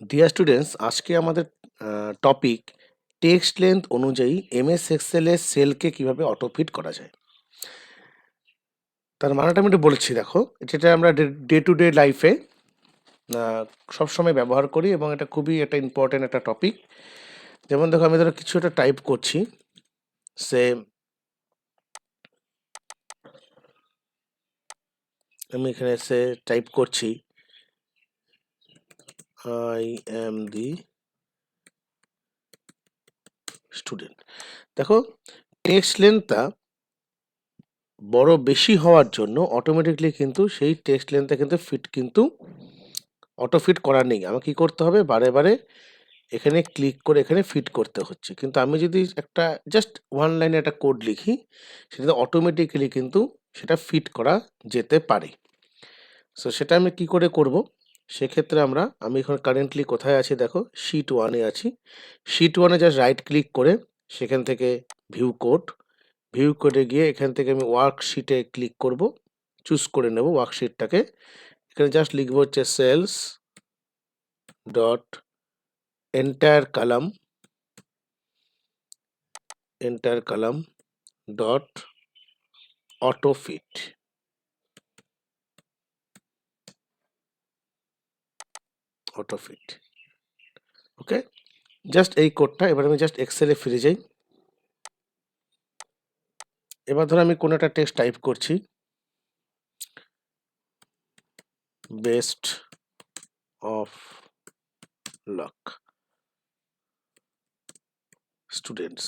Dear students, আজকে আমাদের topic text length অনুযায়ী এমএস এক্সেল এর সেলকে কিভাবে অটোফিট করা যায়। তার মানেটা আমি একটু বলেছি, দেখো যেটা আমরা ডে টু ডে লাইফে সবসময় ব্যবহার করি এবং এটা খুবই একটা ইম্পর্টেন্ট একটা টপিক। যেমন দেখো, আমি ধরো কিছু একটা টাইপ করছি, সে আমি এখানে এসে টাইপ করছি আই এম দি স্টুডেন্ট। দেখো, টেক্সট লেন্থটা বড় বেশি হওয়ার জন্য অটোমেটিকলি কিন্তু সেই টেক্সট লেন্থটা কিন্তু অটো ফিট করা নেই। আমাকে কি করতে হবে, বারে বারে এখানে ক্লিক করে এখানে ফিট করতে হচ্ছে। কিন্তু আমি যদি একটা জাস্ট ওয়ান লাইনে একটা কোড লিখি, সেটা অটোমেটিক্যালি কিন্তু সেটা ফিট করা যেতে পারে। সো সেটা আমি কি করে করব, সেক্ষেত্রে আমি এখন কারেন্টলি কোথায় আছি দেখো, শিট ওয়ানে আছি। শিট ওয়ানে জাস্ট রাইট ক্লিক করে সেখান থেকে ভিউ কোডে গিয়ে এখান থেকে আমি ওয়ার্কশিটে ক্লিক করব, চুজ করে নেব ওয়ার্কশিটটাকে। এখানে জাস্ট লিখবো হচ্ছে সেলস ডট এন্টায়ার কালাম ডট অটোফিট। ওকে, জাস্ট এই কোডটা। এবার আমি জাস্ট এক্সেলে ফিরে যাই। এবার ধরো আমি কোনো একটা টেক্সট টাইপ করছি, বেস্ট অফ লাক স্টুডেন্টস।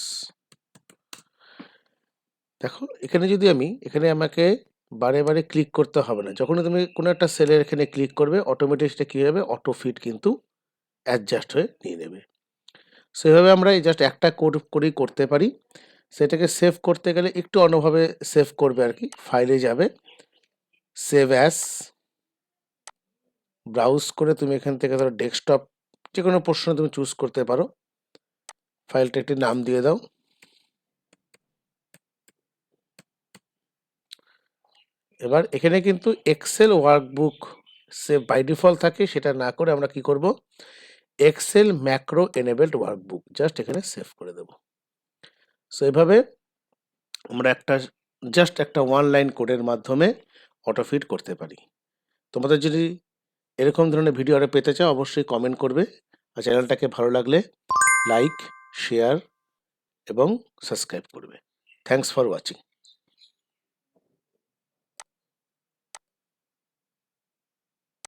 দেখো, এখানে আমাকে বারে বারে ক্লিক করতে হবে না। যখনই তুমি কোনো একটা সেলের এখানে ক্লিক করবে, অটোমেটিক সেটা কী হবে, অটোফিট কিন্তু অ্যাডজাস্ট হয়ে নিয়ে নেবে। সেভাবে আমরা এই জাস্ট একটা কোড করেই করতে পারি। সেটাকে সেভ করতে গেলে একটু অন্যভাবে সেভ করবে আর কি। ফাইলে যাবে, সেভ অ্যাস, ব্রাউজ করে তুমি এখান থেকে ধরো ডেস্কটপ যে কোনো পোর্শন তুমি চুজ করতে পারো। ফাইলটা একটি নাম দিয়ে দাও। এবার এখানে কিন্তু Excel workbook save by default থাকে, সেটা না করে আমরা কি করব, Excel macro enabled workbook just এখানে সেভ করে দেব। সো এভাবে আমরা জাস্ট একটা ওয়ান লাইন কোডের মাধ্যমে অটোফিট করতে পারি। তোমাদের যদি এরকম ধরনের ভিডিও আরও পেতে চাও, অবশ্যই কমেন্ট করবে। আর চ্যানেলটাকে ভালো লাগলে লাইক, শেয়ার এবং সাবস্ক্রাইব করবে। Thanks for watching.